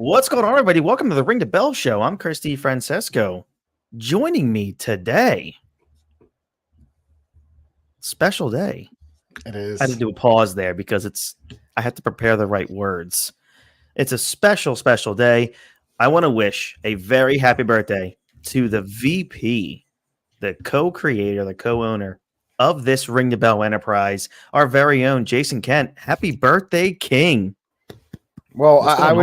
What's going on, everybody? Welcome to the Ring the Bell Show. I'm Christy Francesco. Joining me today, special day. It is. I had to do a pause there because I have to prepare the right words. It's a special, special day. I want to wish a very happy birthday to the VP, the co-creator, the co-owner of this Ring the Bell enterprise, our very own Jason Kent. Happy birthday, King. Well, I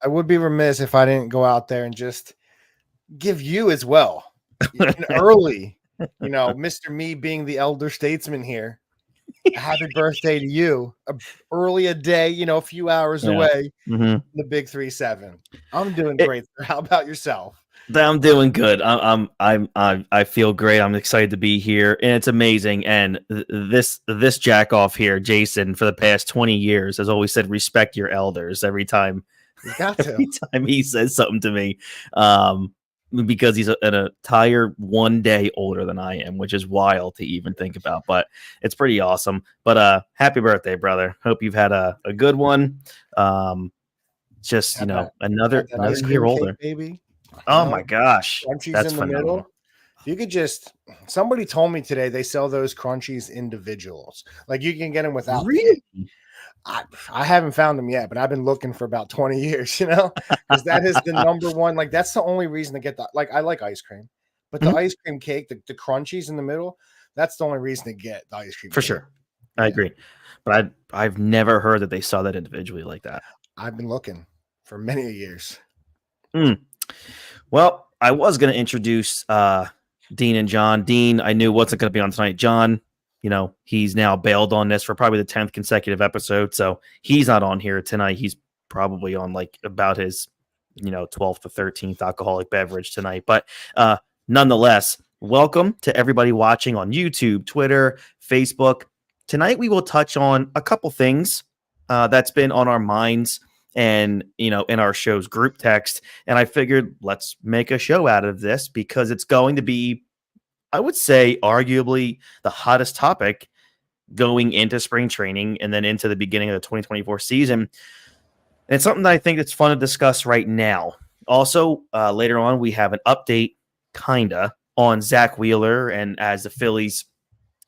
would be remiss if I didn't go out there and just give you as well an early, Mr. Me being the elder statesman here. Happy birthday to you. Early a day, a few hours away. The big 3-7. I'm doing great. How about yourself? I'm doing good. I feel great. I'm excited to be here, and it's amazing. And this jack off here, Jason, for the past 20 years has always said respect your elders every time. Every time he says something to me, because he's an entire 1 day older than I am, which is wild to even think about. But it's pretty awesome. But happy birthday, brother. Hope you've had a good one. Just another year older, baby. Oh my gosh. Crunchies that's in the middle. You could somebody told me today they sell those crunchies individuals. Like you can get them without. Really? I haven't found them yet, but I've been looking for about 20 years, because that is the number one. Like that's the only reason to get that. Like I like ice cream, but the ice cream cake, the crunchies in the middle, that's the only reason to get the ice cream. For sure. I agree. But I've never heard that they saw that individually like that. I've been looking for many years. Well, I was going to introduce Dean and John. Dean, I knew wasn't going to be on tonight. John, he's now bailed on this for probably the 10th consecutive episode, so he's not on here tonight. He's probably on about his 12th to 13th alcoholic beverage tonight. But nonetheless, welcome to everybody watching on YouTube, Twitter, Facebook. Tonight we will touch on a couple things that's been on our minds and in our show's group text, and I figured let's make a show out of this because it's going to be, I would say, arguably the hottest topic going into spring training and then into the beginning of the 2024 season. And it's something that I think it's fun to discuss right now. Also, later on, we have an update on Zach Wheeler and as the Phillies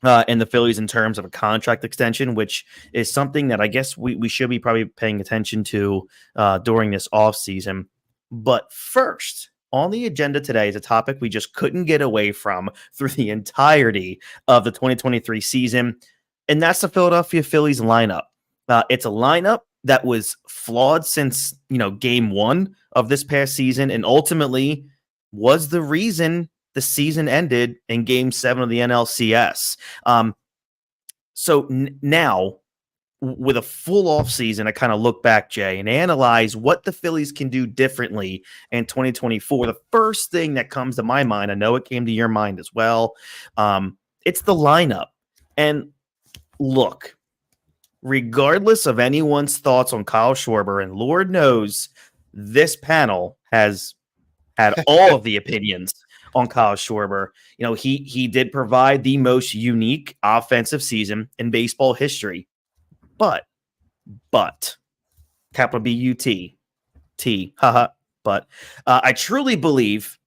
in terms of a contract extension, which is something that I guess we should be probably paying attention to during this offseason. But first, on the agenda today is a topic we just couldn't get away from through the entirety of the 2023 season, and that's the Philadelphia Phillies lineup. It's a lineup that was flawed since, game one of this past season and ultimately was the reason the season ended in Game 7 of the NLCS. So now, with a full offseason, I kind of look back, Jay, and analyze what the Phillies can do differently in 2024. The first thing that comes to my mind, I know it came to your mind as well, it's the lineup. And look, regardless of anyone's thoughts on Kyle Schwarber, and Lord knows this panel has had all of the opinions on Kyle Schwarber. He did provide the most unique offensive season in baseball history. But, capital B-U-T, but I truly believe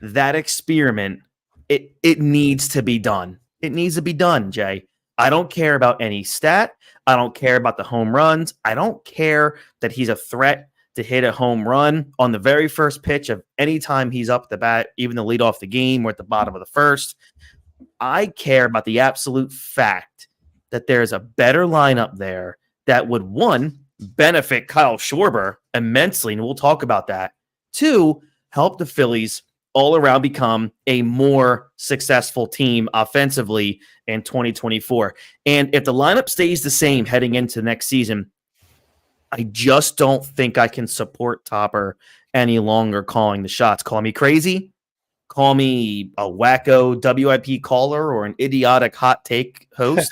that experiment, it needs to be done. It needs to be done, Jay. I don't care about any stat. I don't care about the home runs. I don't care that he's a threat to hit a home run on the very first pitch of any time he's up the bat, even to lead off the game or at the bottom of the first. I care about the absolute fact that there's a better lineup there that would, one, benefit Kyle Schwarber immensely, and we'll talk about that. Two, help the Phillies all around become a more successful team offensively in 2024. And if the lineup stays the same heading into next season, I just don't think I can support Topper any longer calling the shots. Call me crazy. Call me a wacko WIP caller or an idiotic hot take host.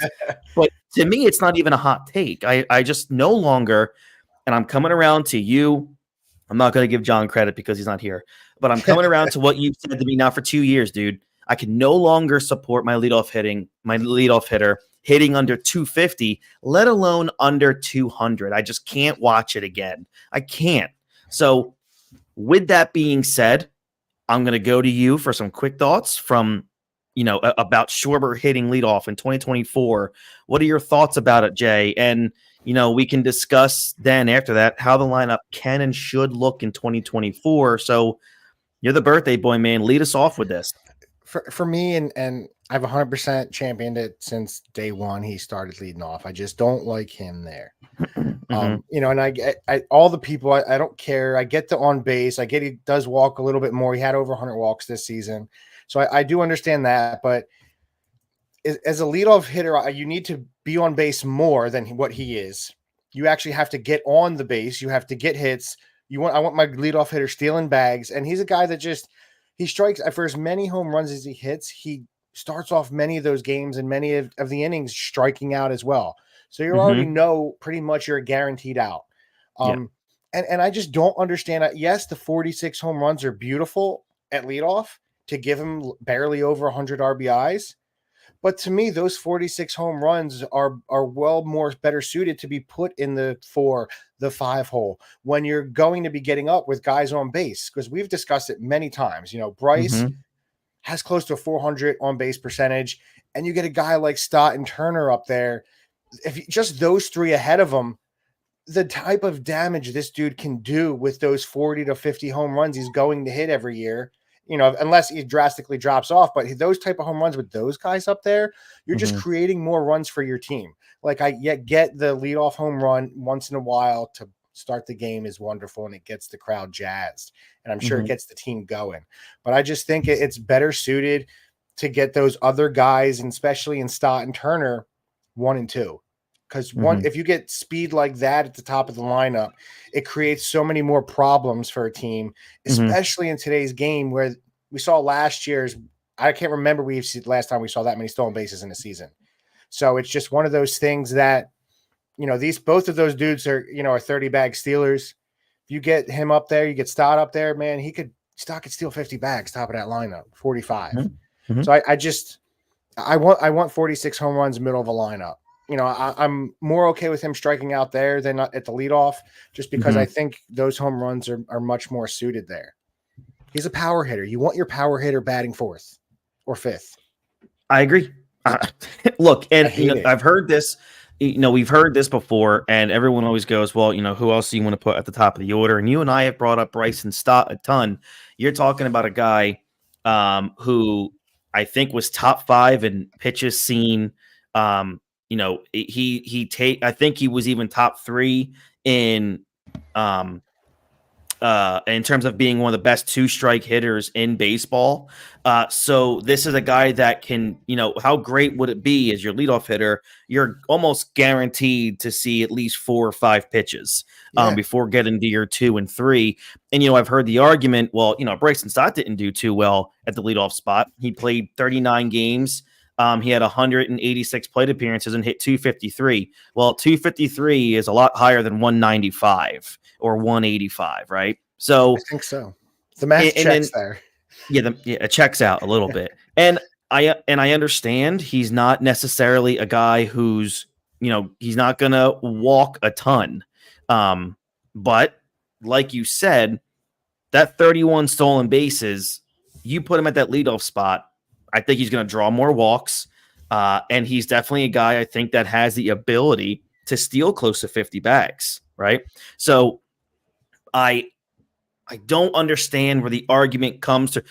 But to me, it's not even a hot take. I just no longer, and I'm coming around to you. I'm not going to give John credit because he's not here, but I'm coming around to what you've said to me now for 2 years, dude. I can no longer support my leadoff hitter hitting under 250, let alone under 200. I just can't watch it again. I can't. So with that being said, I'm going to go to you for some quick thoughts from, about Schwarber hitting leadoff in 2024. What are your thoughts about it, Jay? And, we can discuss then after that how the lineup can and should look in 2024. So you're the birthday boy, man. Lead us off with this. For me, and I've 100% championed it since day one. He started leading off. I just don't like him there. And I all the people, I don't care. I get the on base. I get he does walk a little bit more. He had over 100 walks this season. So I do understand that. But as a leadoff hitter, you need to be on base more than what he is. You actually have to get on the base. You have to get hits. I want my leadoff hitter stealing bags. And he's a guy that he strikes for as many home runs as he hits. He starts off many of those games and many of the innings striking out as well. So you already know pretty much you're guaranteed out. And I just don't understand. Yes, the 46 home runs are beautiful at leadoff to give him barely over 100 RBIs. But to me, those 46 home runs are well more better suited to be put in the 4, the 5 hole when you're going to be getting up with guys on base, because we've discussed it many times. Bryce has close to a 400 on base percentage, and you get a guy like Stott and Turner up there. If just those 3 ahead of him, the type of damage this dude can do with those 40 to 50 home runs he's going to hit every year, unless he drastically drops off. But those type of home runs with those guys up there, you're just creating more runs for your team. Like I get the leadoff home run once in a while to start the game is wonderful, and it gets the crowd jazzed, and I'm sure it gets the team going. But I just think it's better suited to get those other guys, and especially in Stott and Turner, 1 and 2. Because if you get speed like that at the top of the lineup, it creates so many more problems for a team, especially in today's game where we saw last year's. I can't remember last time we saw that many stolen bases in a season. So it's just one of those things that, both of those dudes are 30 bag stealers. If you get him up there, you get Stott up there, man, Stott could steal 50 bags top of that lineup, 45. So I want 46 home runs middle of a lineup. I'm more okay with him striking out there than at the leadoff, just because I think those home runs are much more suited there. He's a power hitter. You want your power hitter batting 4th or 5th. I agree. Look, and I've heard this. We've heard this before, and everyone always goes, well, who else do you want to put at the top of the order? And you and I have brought up Bryson Stott a ton. You're talking about a guy who I think was top 5 in pitches seen. I think he was even top 3 in terms of being one of the best 2-strike hitters in baseball. So this is a guy that can, how great would it be as your leadoff hitter? You're almost guaranteed to see at least 4 or 5 pitches before getting to your 2 and 3. And, I've heard the argument, well, Bryson Stott didn't do too well at the leadoff spot. He played 39 games. He had 186 plate appearances and hit 253. Well, 253 is a lot higher than 195 or 185, right? So I think so. The math checks there. Yeah, it checks out a little bit. And I understand he's not necessarily a guy who's, he's not going to walk a ton. But like you said, that 31 stolen bases, you put him at that leadoff spot, I think he's going to draw more walks, and he's definitely a guy I think that has the ability to steal close to 50 bags, right? So I don't understand where the argument comes to.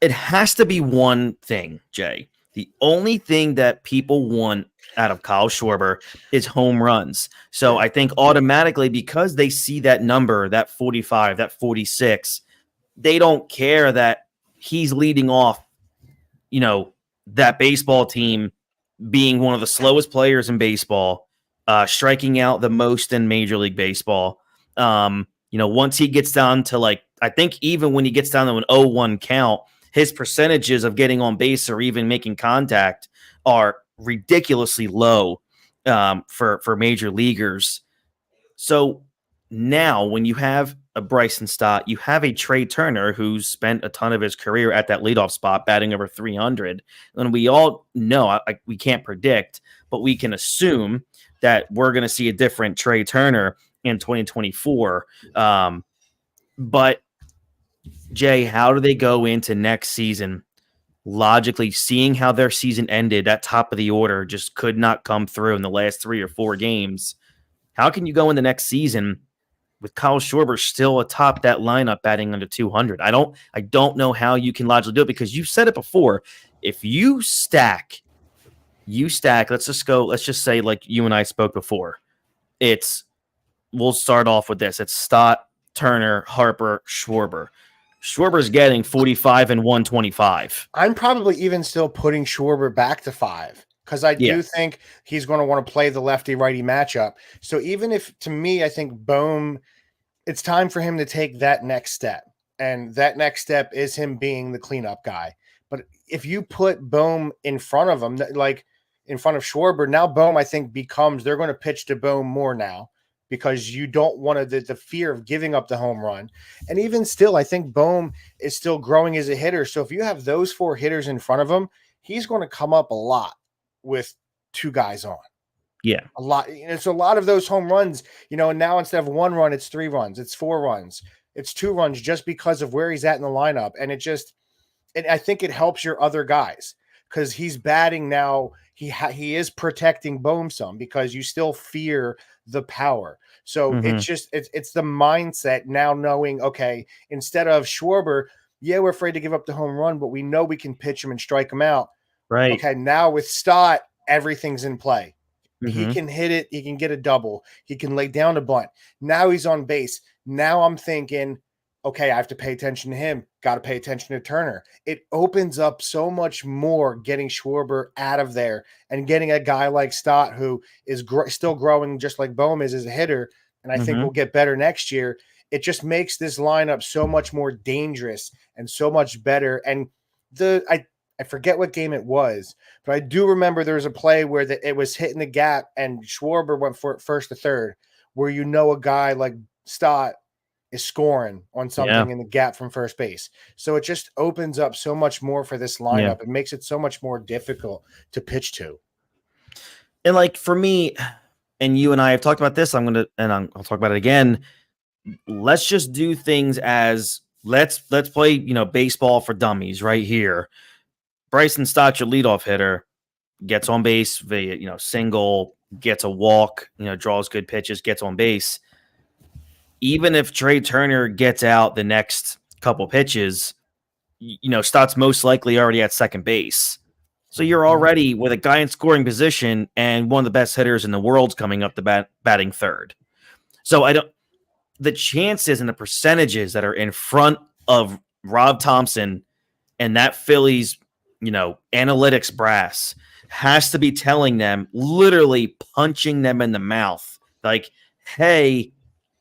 It has to be one thing, Jay. The only thing that people want out of Kyle Schwarber is home runs. So I think automatically, because they see that number, that 45, that 46, they don't care that he's leading off that baseball team being one of the slowest players in baseball, striking out the most in Major League Baseball. Once he gets down to I think even when he gets down to an 0-1 count, his percentages of getting on base or even making contact are ridiculously low for major leaguers. So now when you have a Bryson Stott, you have a Trey Turner who's spent a ton of his career at that leadoff spot, batting over 300. And we all know, we can't predict, but we can assume that we're going to see a different Trey Turner in 2024. But Jay, how do they go into next season logically, seeing how their season ended? That top of the order just could not come through in the last 3 or 4 games. How can you go in the next season with Kyle Schwarber still atop that lineup batting under 200? I don't know how you can logically do it, because you've said it before. If you stack, let's just say, like you and I spoke before. We'll start off with this. It's Stott, Turner, Harper, Schwarber. Schwarber's getting 45 and 125. I'm probably even still putting Schwarber back to 5, because I do think he's going to want to play the lefty-righty matchup. So even if, to me, I think Bohm, it's time for him to take that next step. And that next step is him being the cleanup guy. But if you put Bohm in front of him, like in front of Schwarber, now Bohm, I think, they're going to pitch to Bohm more now, because you don't want the fear of giving up the home run. And even still, I think Bohm is still growing as a hitter. So if you have those 4 hitters in front of him, he's going to come up a lot with 2 guys on. Yeah. A lot. It's a lot of those home runs, and now instead of 1 run, it's 3 runs, it's 4 runs, it's 2 runs, just because of where he's at in the lineup. And I think it helps your other guys, because he's batting now. He is protecting Bohm some, because you still fear the power. So it's the mindset now, knowing, okay, instead of Schwarber, we're afraid to give up the home run, but we know we can pitch him and strike him out. Right. Okay. Now with Stott, everything's in play. He can hit it. He can get a double. He can lay down a bunt. Now he's on base. Now I'm thinking, okay, I have to pay attention to him. Got to pay attention to Turner. It opens up so much more getting Schwarber out of there and getting a guy like Stott, who is still growing just like Bohm is as a hitter, and I think will get better next year. It just makes this lineup so much more dangerous and so much better. And I forget what game it was, but I do remember there was a play where it was hitting the gap and Schwarber went for first to third, where a guy like Stott is scoring on something in the gap from first base. So it just opens up so much more for this lineup. It makes it so much more difficult to pitch to. And like for me, and you and I have talked about this, I'll talk about it again. Let's just do things as let's play, baseball for dummies right here. Bryson Stott, your leadoff hitter, gets on base via, single, gets a walk, draws good pitches, gets on base. Even if Trey Turner gets out the next couple pitches, Stott's most likely already at second base. So you're already with a guy in scoring position and one of the best hitters in the world's coming up the batting third. So the chances and the percentages that are in front of Rob Thompson and that Phillies, analytics brass has to be telling them, literally punching them in the mouth, like, hey,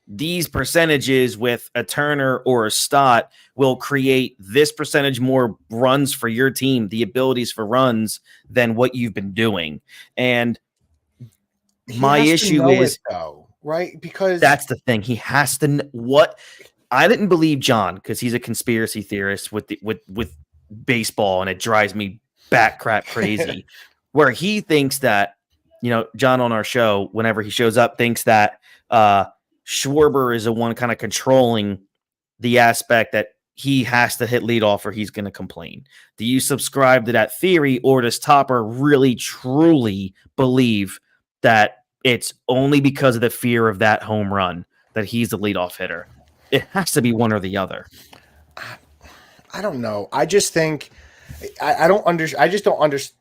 these percentages with a Turner or a Stott will create this percentage more runs for your team, the abilities for runs, than what you've been doing. And my issue is, right? Because that's the thing. He has to what I didn't believe John, because he's a conspiracy theorist with baseball, and it drives me bat crap crazy. Where he thinks that, John on our show, whenever he shows up, thinks that Schwarber is the one kind of controlling the aspect that he has to hit leadoff or he's going to complain. Do you subscribe to that theory, or does Topper really truly believe that it's only because of the fear of that home run that he's the leadoff hitter? It has to be one or the other. I don't know. I just think I just don't understand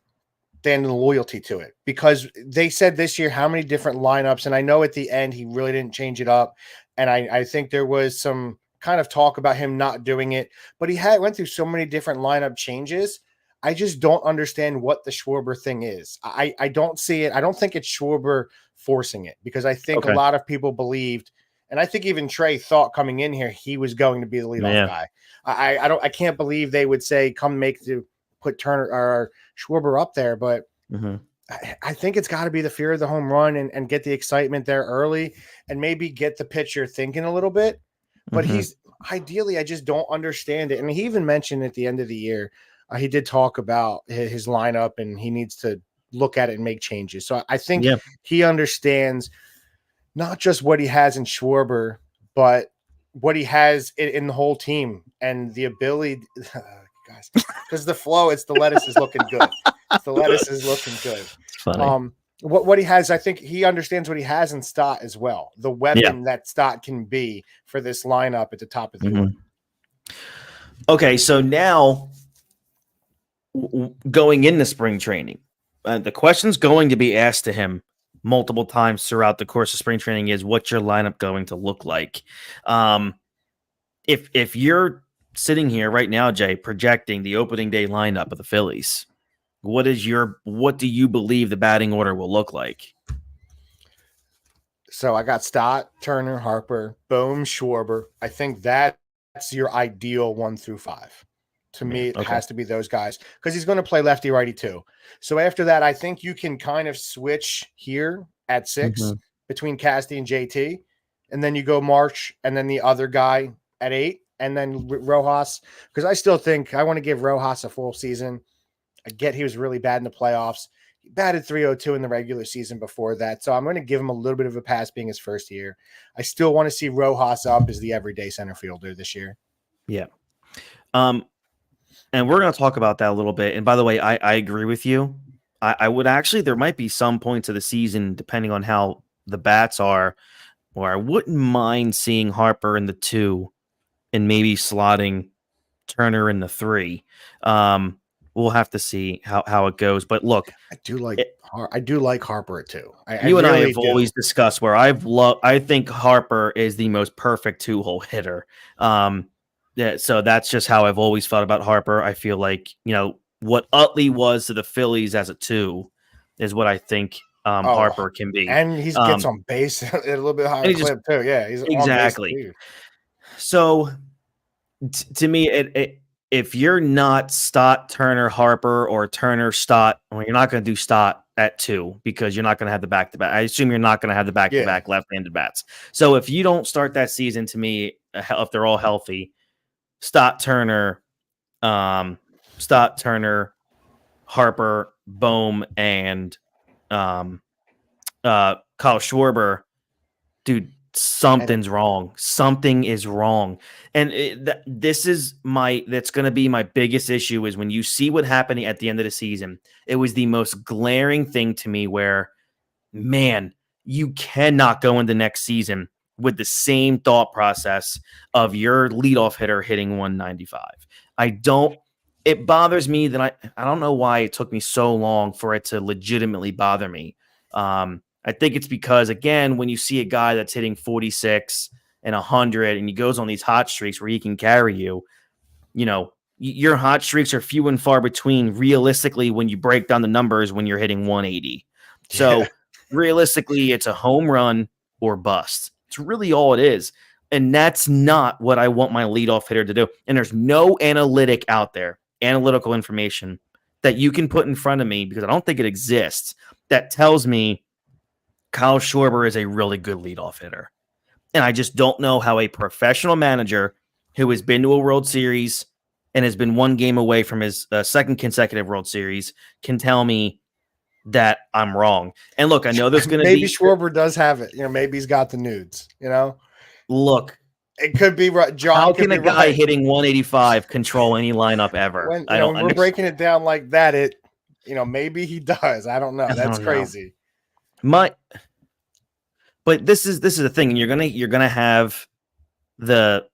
the loyalty to it, because they said this year how many different lineups, and I know at the end he really didn't change it up, and I think there was some kind of talk about him not doing it, but he went through so many different lineup changes. I just don't understand what the Schwarber thing is. I don't see it. I don't think it's Schwarber forcing it, because I think a lot of people believed, and I think even Trey thought coming in here he was going to be the leadoff guy. I can't believe they would say put Turner or Schwarber up there, but I think it's got to be the fear of the home run and get the excitement there early and maybe get the pitcher thinking a little bit. But he's ideally, I just don't understand it. And he even mentioned at the end of the year, he did talk about his lineup and he needs to look at it and make changes. So I think he understands not just what he has in Schwarber, but what he has in the whole team and the ability, guys, because the flow, the lettuce is looking good. The lettuce is looking good. It's funny. What he has, I think he understands what he has in Stott as well. The weapon that Stott can be for this lineup at the top of the order. Okay, so now going into spring training, the question's going to be asked to him multiple times throughout the course of spring training is, what's your lineup going to look like? If you're sitting here right now, Jay, projecting the opening day lineup of the Phillies, what do you believe the batting order will look like? So I got Stott, Turner, Harper, Bohm, Schwarber. I think that's your ideal 1 through 5. To me, it has to be those guys because he's going to play lefty righty too. So after that, I think you can kind of switch here at 6 between Casty and JT, and then you go March and then the other guy at 8, and then Rojas, because I still think I want to give Rojas a full season. I get he was really bad in the playoffs. He batted .302 in the regular season before that. So I'm going to give him a little bit of a pass being his first year. I still want to see Rojas up as the everyday center fielder this year. Yeah. And we're going to talk about that a little bit. And by the way, I agree with you. I would actually, there might be some points of the season, depending on how the bats are, where I wouldn't mind seeing Harper in the 2 and maybe slotting Turner in the 3. We'll have to see how it goes. But look, I do like Harper at 2. You and I have always discussed where I think Harper is the most perfect 2-hole hitter. Yeah, so that's just how I've always felt about Harper. I feel like, what Utley was to the Phillies as a 2 is what I think Harper can be. And he gets on base at a little bit higher clip too. Yeah, he's exactly. So to me, if you're not Stott, Turner, Harper, or Turner, Stott, well, you're not going to do Stott at 2 because you're not going to have the back-to-back. I assume you're not going to have the back-to-back left-handed bats. So if you don't start that season, to me, if they're all healthy, Stott, Turner, Harper, Bohm, and Kyle Schwarber, dude, something's wrong. Something is wrong. And that's going to be my biggest issue is when you see what happened at the end of the season. It was the most glaring thing to me where, man, you cannot go into next season with the same thought process of your leadoff hitter hitting 195. It bothers me that I don't know why it took me so long for it to legitimately bother me. I think it's because, again, when you see a guy that's hitting 46 and 100 and he goes on these hot streaks where he can carry you, your hot streaks are few and far between realistically when you break down the numbers when you're hitting 180. So realistically, it's a home run or bust. It's really all it is. And that's not what I want my leadoff hitter to do. And there's no analytical information that you can put in front of me, because I don't think it exists, that tells me Kyle Schwarber is a really good leadoff hitter. And I just don't know how a professional manager who has been to a World Series and has been one game away from his second consecutive World Series can tell me that I'm wrong. And look, I know there's going to be... Maybe Schwarber does have it. Maybe he's got the nudes, Look, it could be right. John, how can a guy hitting 185 control any lineup ever? When we're breaking it down like that, maybe he does. I don't know. That's crazy. But this is the thing, and you're gonna have the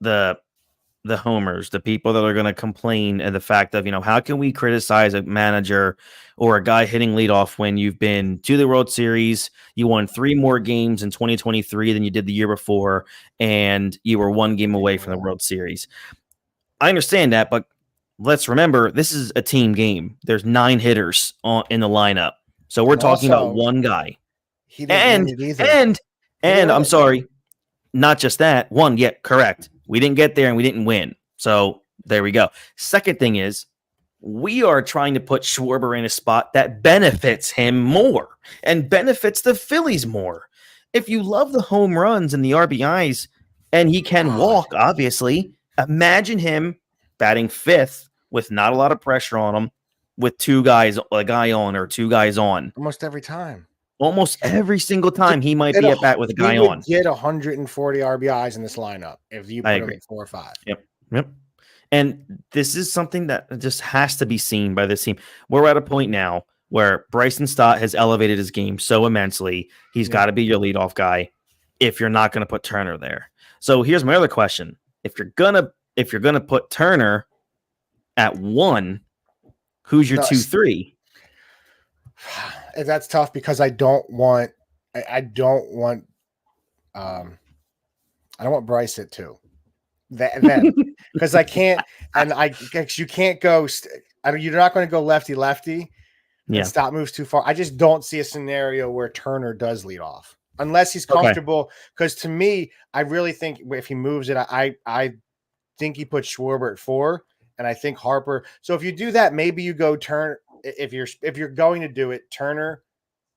homers, the people that are gonna complain at the fact of how can we criticize a manager or a guy hitting leadoff when you've been to the World Series, you won 3 more games in 2023 than you did the year before, and you were 1 game away from the World Series. I understand that, but let's remember this is a team game. There's 9 hitters in the lineup, so we're talking about one guy. He didn't win it either. And I'm sorry, not just that. One, correct. We didn't get there and we didn't win. So there we go. Second thing is, we are trying to put Schwarber in a spot that benefits him more and benefits the Phillies more. If you love the home runs and the RBIs, and he can walk, obviously, imagine him batting 5th with not a lot of pressure on him, with 2 guys, a guy on or 2 guys on. Almost every time. Almost every single time he might be at bat with a guy on. He would get 140 RBIs in this lineup if you put him at 4 or 5. Yep. And this is something that just has to be seen by this team. We're at a point now where Bryson Stott has elevated his game so immensely. He's got to be your leadoff guy if you're not going to put Turner there. So here's my other question. If you're gonna put Turner at 1, who's your 2-3? That's tough because I don't want Bryce at 2. Then because I can't, and you can't go. You're not going to go lefty. Yeah, Stott moves too far. I just don't see a scenario where Turner does lead off unless he's comfortable. Because to me, I really think if he moves it, I think he puts Schwarber at 4, and I think Harper. So if you do that, maybe you go Turner. If you're going to do it, Turner,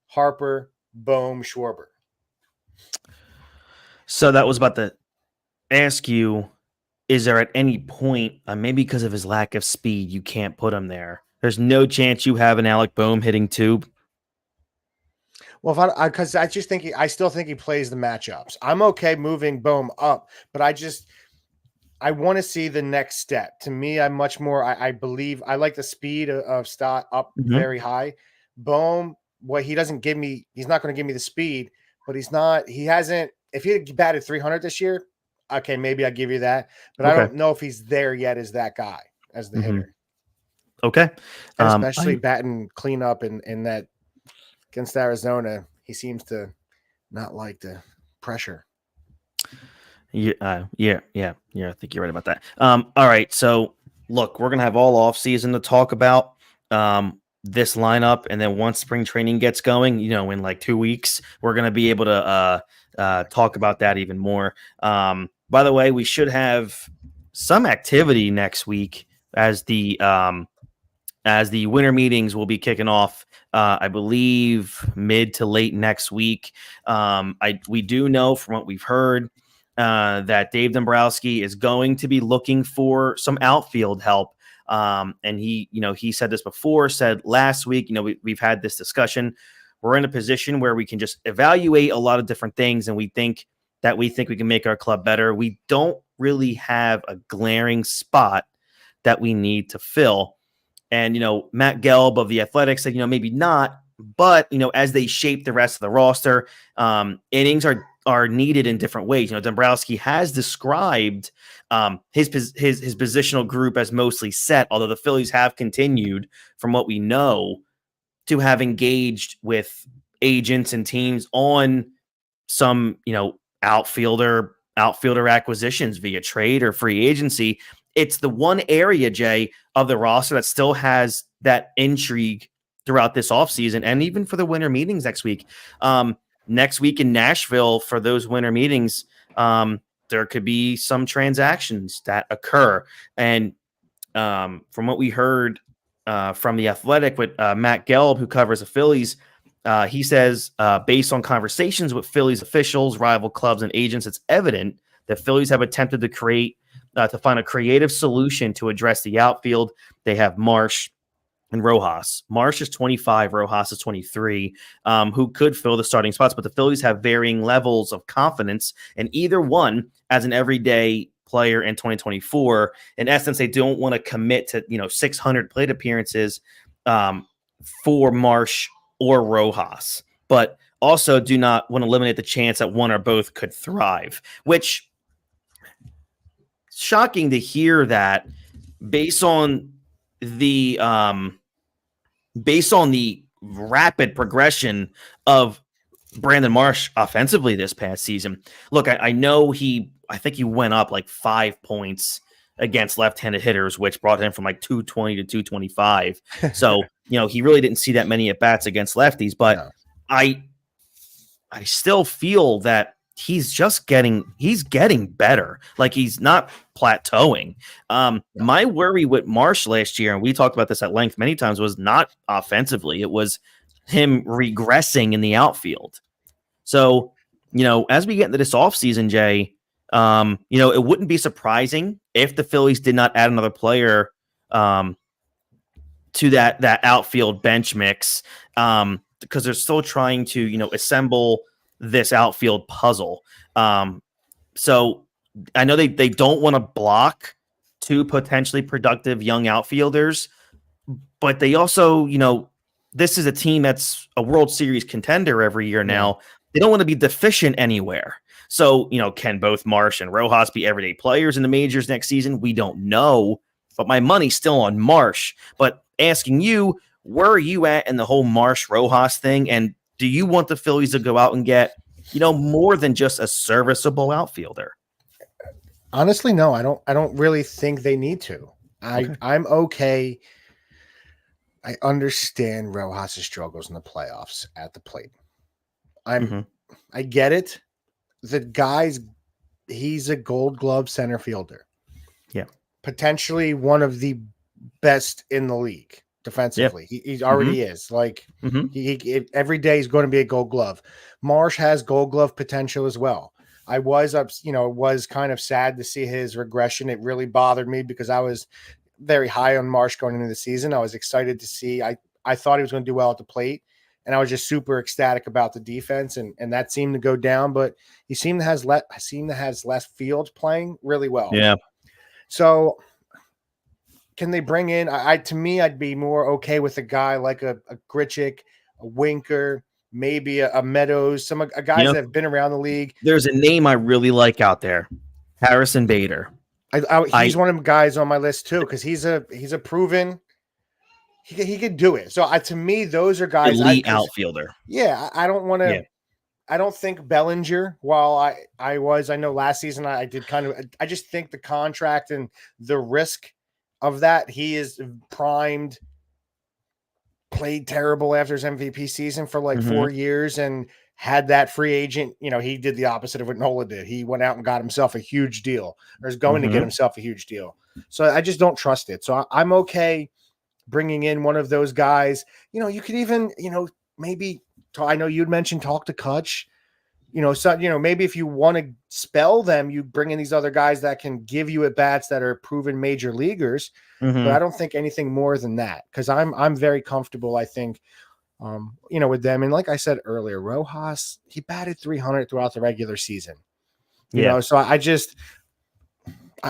Harper, Bohm, Schwarber. So that was about to ask you, is there at any point, maybe because of his lack of speed, you can't put him there? There's no chance you have an Alec Bohm hitting 2? Well, because I still think he plays the matchups. I'm okay moving Bohm up, but I want to see the next step. To me, I'm much more. I believe I like the speed of Stott up very high. Bohm, he doesn't give me. He's not going to give me the speed, but he's not. He hasn't. If he had batted 300 this year, okay, maybe I give you that. But I don't know if he's there yet as that guy, as the hitter. Okay, and especially batting cleanup in that against Arizona, he seems to not like the pressure. Yeah. I think you're right about that. All right. So look, we're going to have all off season to talk about this lineup. And then once spring training gets going, in like 2 weeks, we're going to be able to talk about that even more. By the way, we should have some activity next week as the winter meetings will be kicking off, I believe mid to late next week. We do know from what we've heard, that Dave Dombrowski is going to be looking for some outfield help. And he said this before, said last week, we've had this discussion. We're in a position where we can just evaluate a lot of different things. And we think we can make our club better. We don't really have a glaring spot that we need to fill. And, Matt Gelb of The Athletic said, maybe not, but, as they shape the rest of the roster, innings are needed in different ways. Dombrowski has described his positional group as mostly set, although the Phillies have continued, from what we know, to have engaged with agents and teams on some, outfielder acquisitions via trade or free agency. It's the one area, Jay, of the roster that still has that intrigue throughout this offseason and even for the winter meetings next week. Next week in Nashville for those winter meetings, there could be some transactions that occur. And from what we heard from The Athletic with Matt Gelb, who covers the Phillies, he says, based on conversations with Phillies officials, rival clubs, and agents, it's evident that Phillies have attempted to find a creative solution to address the outfield. They have Marsh and Rojas. Marsh is 25, Rojas is 23, who could fill the starting spots, but the Phillies have varying levels of confidence in either one as an everyday player in 2024. In essence, they don't want to commit to 600 plate appearances for Marsh or Rojas, but also do not want to eliminate the chance that one or both could thrive, which shocking to hear that based on the rapid progression of Brandon Marsh offensively this past season. Look, I know I think he went up like 5 points against left-handed hitters, which brought him from like 220 to 225. So, he really didn't see that many at-bats against lefties, but no. I still feel that he's getting better. Like he's not plateauing. My worry with Marsh last year, and we talked about this at length many times, was not offensively. It was him regressing in the outfield. So, as we get into this offseason, Jay, it wouldn't be surprising if the Phillies did not add another player to that outfield bench mix. because they're still trying to assemble this outfield puzzle. So I know they don't want to block two potentially productive young outfielders, but they also, this is a team that's a World Series contender every year now. Yeah. They don't want to be deficient anywhere. So, can both Marsh and Rojas be everyday players in the majors next season? We don't know, but my money's still on Marsh. But asking you, where are you at in the whole Marsh Rojas thing? And do you want the Phillies to go out and get, more than just a serviceable outfielder? Honestly, no, I don't really think they need to. I'm okay. I understand Rojas' struggles in the playoffs at the plate. I get it. He's a Gold Glove center fielder. Yeah. Potentially one of the best in the league defensively. Yep. He already is. Like he every day he's going to be a Gold Glove. Marsh has Gold Glove potential as well. I was was kind of sad to see his regression. It really bothered me because I was very high on Marsh going into the season. I was excited to see. I thought he was going to do well at the plate, and I was just super ecstatic about the defense, and that seemed to go down. But he seemed to has less field playing really well. Yeah. So can they bring in? To me, I'd be more okay with a guy like a Grichuk, a Winker, maybe a Meadows, some guys that have been around the league. There's a name I really like out there, Harrison Bader. He's one of the guys on my list too, because he's a proven he could do it. So to me, those are guys elite outfielder. Yeah, I don't want to. Yeah. I don't think Bellinger. While I know last season I did I just think the contract and the risk of that, he is primed. Played terrible after his MVP season for like 4 years and had that free agent. He did the opposite of what Nola did. He went out and got himself a huge deal, or is going to get himself a huge deal. So I just don't trust it. So I'm okay bringing in one of those guys. You could even, maybe I know you'd mentioned talk to Kutch. Maybe if you want to spell them, you bring in these other guys that can give you at bats that are proven major leaguers. But I don't think anything more than that, because I'm very comfortable, I think, with them. And like I said earlier, Rojas, he batted 300 throughout the regular season. So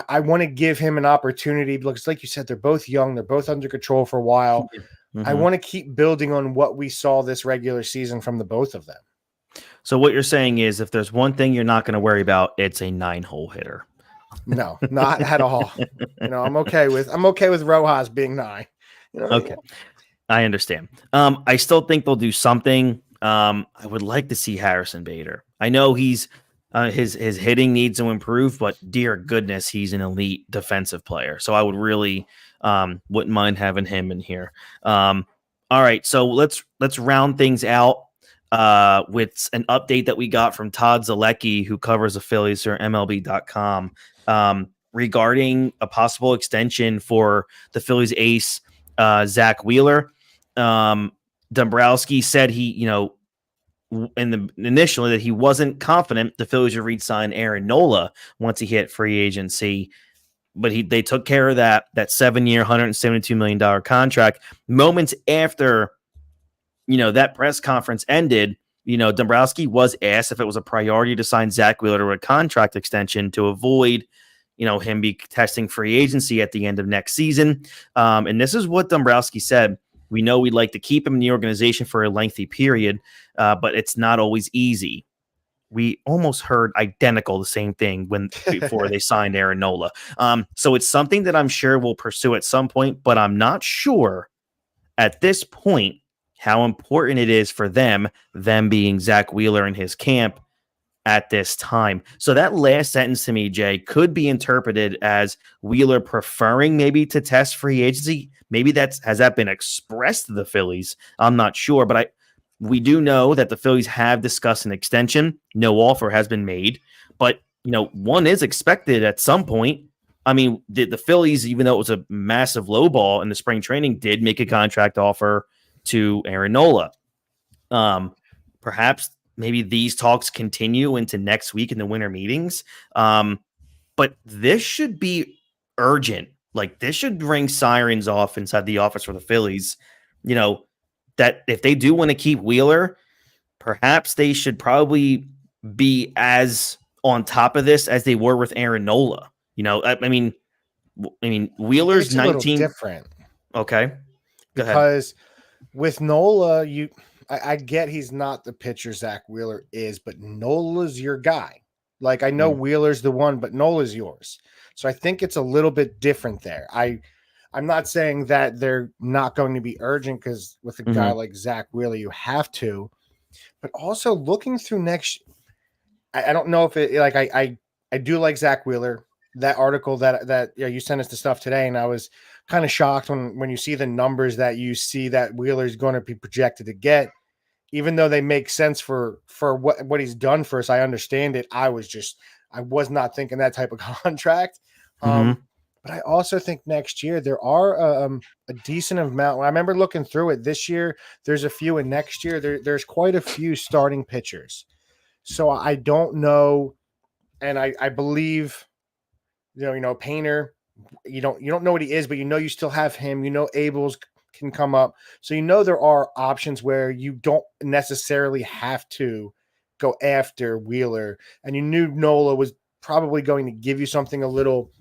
I want to give him an opportunity because, like you said, they're both young. They're both under control for a while. I want to keep building on what we saw this regular season from the both of them. So what you're saying is, if there's one thing you're not going to worry about, it's a 9-hole hitter. No, not at all. I'm okay with Rojas being 9. Okay. I understand. I still think they'll do something. I would like to see Harrison Bader. I know he's his hitting needs to improve, but dear goodness, he's an elite defensive player. So I would really wouldn't mind having him in here. All right, so let's round things out with an update that we got from Todd Zalecki, who covers the Phillies for MLB.com, regarding a possible extension for the Phillies ace, Zach Wheeler. Dombrowski said initially that he wasn't confident the Phillies would re-sign Aaron Nola once he hit free agency, but they took care of that 7-year, $172 million contract. Moments after that press conference ended, Dombrowski was asked if it was a priority to sign Zach Wheeler to a contract extension to avoid, him be testing free agency at the end of next season. And this is what Dombrowski said. We know we'd like to keep him in the organization for a lengthy period, but it's not always easy. We almost heard identical the same thing before they signed Aaron Nola. So it's something that I'm sure we'll pursue at some point, but I'm not sure at this point how important it is for them being Zach Wheeler and his camp at this time. So that last sentence to me, Jay, could be interpreted as Wheeler preferring maybe to test free agency. Maybe has that been expressed to the Phillies? I'm not sure, but we do know that the Phillies have discussed an extension. No offer has been made, but one is expected at some point. I mean, the Phillies, even though it was a massive low ball in the spring training, did make a contract offer to Aaron Nola. Perhaps maybe these talks continue into next week in the winter meetings. But this should be urgent. Like, this should ring sirens off inside the office for the Phillies. that if they do want to keep Wheeler, perhaps they should probably be as on top of this as they were with Aaron Nola. I mean, Wheeler's It's a little 19. different. Okay. Go ahead. Because with Nola, I get he's not the pitcher Zach Wheeler is, but Nola's your guy. Like, I know Wheeler's the one, but Nola's yours. So I think it's a little bit different there. I'm not saying that they're not going to be urgent, because with a guy like Zach Wheeler, you have to. But also looking through next, I don't know if it, like, I do like Zach Wheeler. That article that you sent us the stuff today, and I was kind of shocked when you see the numbers that you see that Wheeler's going to be projected to get, even though they make sense for what he's done for us. I understand it. I was not thinking that type of contract. But I also think next year there are a decent amount. I remember looking through it this year. There's a few, and next year there's quite a few starting pitchers. So I don't know, and I believe, Painter. You don't know what he is, but you still have him. Abels can come up, so there are options where you don't necessarily have to go after Wheeler. And you knew Nola was probably going to give you something a little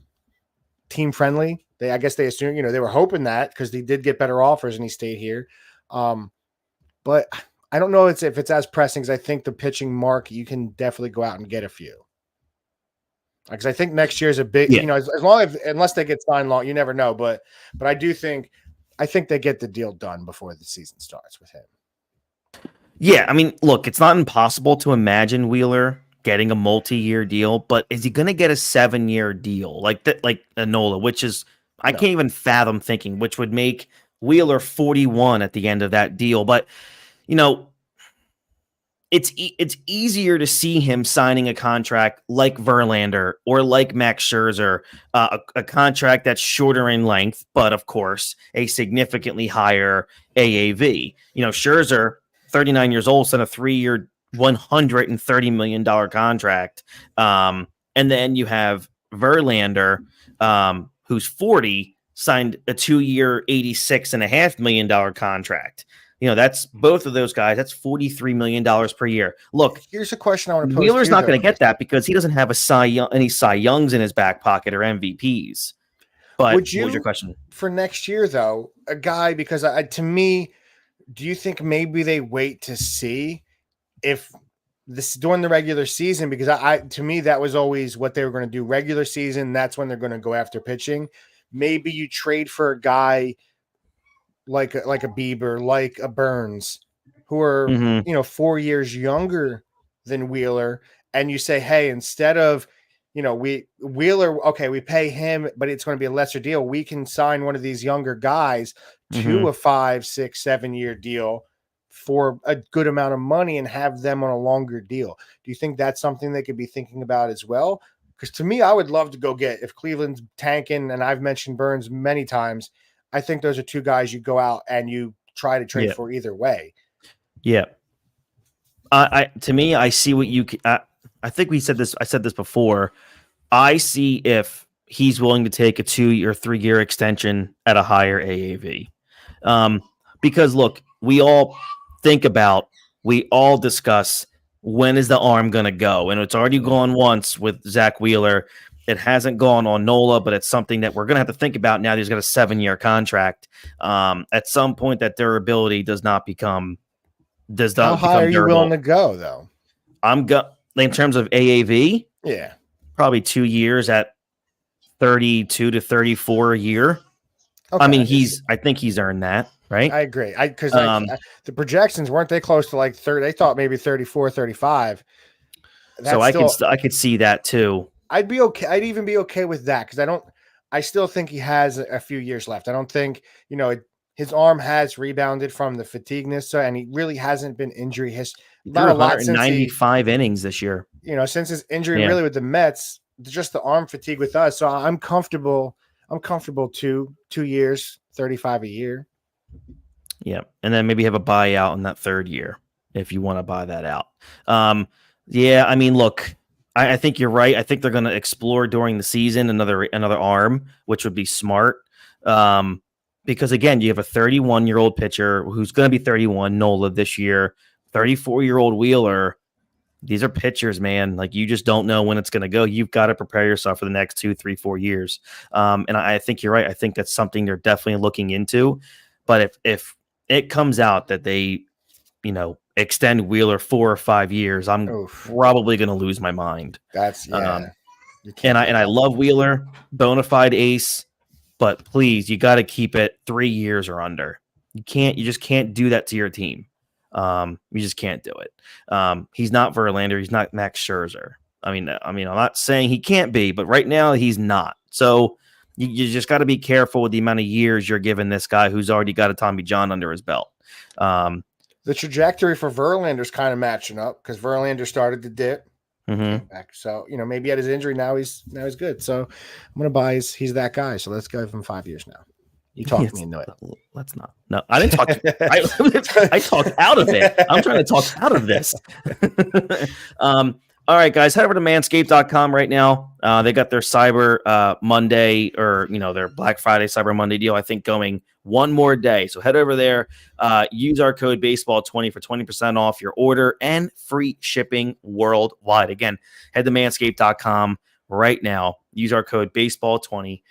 team friendly. I guess they assumed, they were hoping that, because they did get better offers and he stayed here. But I don't know if it's as pressing, as I think the pitching market, you can definitely go out and get a few. Because I think next year is a big, unless they get signed long, you never know. But I think they get the deal done before the season starts with him. Yeah, I mean, look, it's not impossible to imagine Wheeler getting a multi-year deal, but is he going to get a 7-year deal like that, like a Nola, which is I can't even fathom thinking, which would make Wheeler 41 at the end of that deal. But it's easier to see him signing a contract like Verlander or like Max Scherzer, a contract that's shorter in length, but of course a significantly higher AAV. Scherzer, 39 years old, signed a 3-year, $130 million contract. And then you have Verlander, who's 40, signed a 2-year, $86.5 million contract. That's both of those guys. That's $43 million per year. Look, here's a question I want to pose. Wheeler's not going to get that because he doesn't have any Cy Youngs in his back pocket or MVPs. But what was your question? For next year, though, a guy, because to me, do you think maybe they wait to see if this during the regular season? Because to me, that was always what they were going to do. Regular season, that's when they're going to go after pitching. Maybe you trade for a guy like a Bieber, like a Burns, who are 4 years younger than Wheeler, and you say, hey, instead of Wheeler, okay, we pay him, but it's going to be a lesser deal. We can sign one of these younger guys to a 5, 6, 7-year deal for a good amount of money and have them on a longer deal. Do you think that's something they could be thinking about as well? Because to me, I would love to go get, if Cleveland's tanking, and I've mentioned Burns many times, I think those are two guys you go out and you try to trade for either way. Yeah. To me, I see what you. I think we said this. I said this before. I see if he's willing to take a 2 or 3-year extension at a higher AAV, because look, we all discuss when is the arm going to go, and it's already gone once with Zach Wheeler. It hasn't gone on Nola, but it's something that we're going to have to think about now that he's got a 7-year contract. At some point, that durability does not become durable. How high are you willing to go, though? In terms of AAV, probably 2 years at 32 to 34 a year. Okay. I mean, I think he's earned that, right? I agree. Because the projections, weren't they close to like 30? They thought maybe 34, 35. So I could see that too. I'd be okay. I'd even be okay with that, because I still think he has a few years left. I don't think, his arm has rebounded from the fatigueness, and he really hasn't been injury history. Not a lot since 95 innings this year. Since his injury really with the Mets, just the arm fatigue with us. So I'm comfortable. I'm comfortable 2 years, 35 a year. Yeah, and then maybe have a buyout in that 3rd year if you want to buy that out. Yeah, I mean, look. I think you're right. I think they're going to explore during the season another arm, which would be smart, because because again, you have a 31-year-old pitcher who's going to be 31, Nola this year, 34-year-old Wheeler. These are pitchers, man. Like, you just don't know when it's going to go. You've got to prepare yourself for the next 2, 3, 4 years. And I think you're right. I think that's something they're definitely looking into. But if it comes out that they, extend Wheeler 4 or 5 years, I'm probably going to lose my mind. That's and I love Wheeler, bona fide ace, but please, you got to keep it 3 years or under. You just can't do that to your team. You just can't do it. He's not Verlander. He's not Max Scherzer. I mean, I'm not saying he can't be, but right now he's not. So you just got to be careful with the amount of years you're giving this guy who's already got a Tommy John under his belt. The trajectory for Verlander's kind of matching up because Verlander started to dip. Mm-hmm. Back. So, maybe he had his injury. Now he's good. So I'm going to buy he's that guy. So let's give him 5 years now. You talked me into it. Let's not. No, I didn't talk. I talked out of it. I'm trying to talk out of this. All right, guys, head over to manscaped.com right now. They got their Cyber Monday or, their Black Friday, Cyber Monday deal, I think, going one more day. So head over there, use our code baseball20 for 20% off your order and free shipping worldwide. Again, head to manscaped.com right now. Use our code baseball20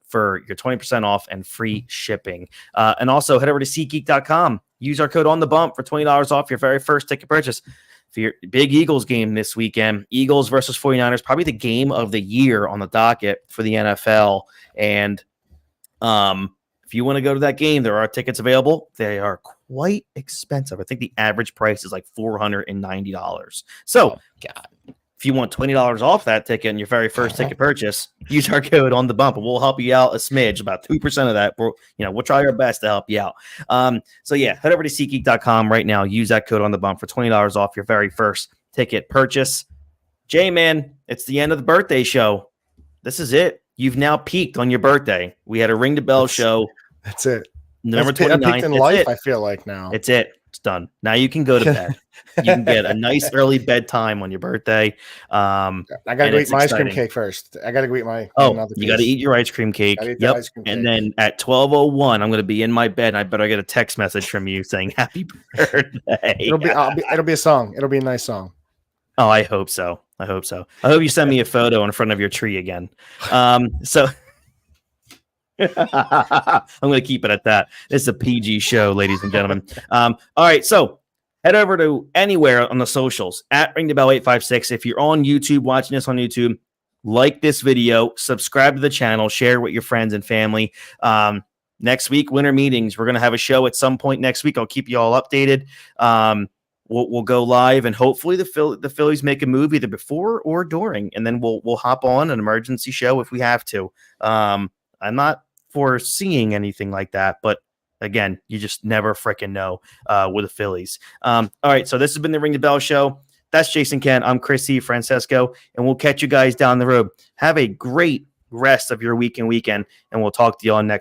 for your 20% off and free shipping. And also head over to SeatGeek.com. Use our code ONTHEBUMP for $20 off your very first ticket purchase. For your big Eagles game this weekend, Eagles versus 49ers, probably the game of the year on the docket for the NFL. And if you want to go to that game, there are tickets available. They are quite expensive. I think the average price is like $490. So, if you want $20 off that ticket and your very first ticket purchase, use our code ONTHEBUMP, and we'll help you out a smidge, about 2% of that. We'll try our best to help you out. So yeah, head over to SeatGeek.com right now. Use that code ONTHEBUMP for $20 off your very first ticket purchase. Jay, man, it's the end of the birthday show. This is it. You've now peaked on your birthday. We had a Ring the Bell show. That's it. November 29th. Peaked in life, I feel like now. It's it. It's done. Now you can go to bed. You can get a nice early bedtime on your birthday. I got to go eat my ice cream cake first. I got to go eat my. You got to eat your ice cream cake. Yep. Ice cream and cake. then at 12:01, I'm going to be in my bed. And I better get a text message from you saying happy birthday. It'll be a song. It'll be a nice song. Oh, I hope so. I hope you send me a photo in front of your tree again. So. I'm going to keep it at that. This is a PG show, ladies and gentlemen. All right, so head over to anywhere on the socials at Ring the Bell 856. If you're on YouTube, watching this on YouTube, like this video, subscribe to the channel, share with your friends and family. Next week, winter meetings. We're going to have a show at some point next week. I'll keep you all updated. We'll go live, and hopefully the Phillies make a move either before or during, and then we'll hop on an emergency show if we have to. I'm not foreseeing anything like that, but again, you just never freaking know with the Phillies. All right, so this has been the Ring the Bell show. That's Jason Kent. I'm Chris C. Francesco, and we'll catch you guys down the road. Have a great rest of your week and weekend, and we'll talk to you all next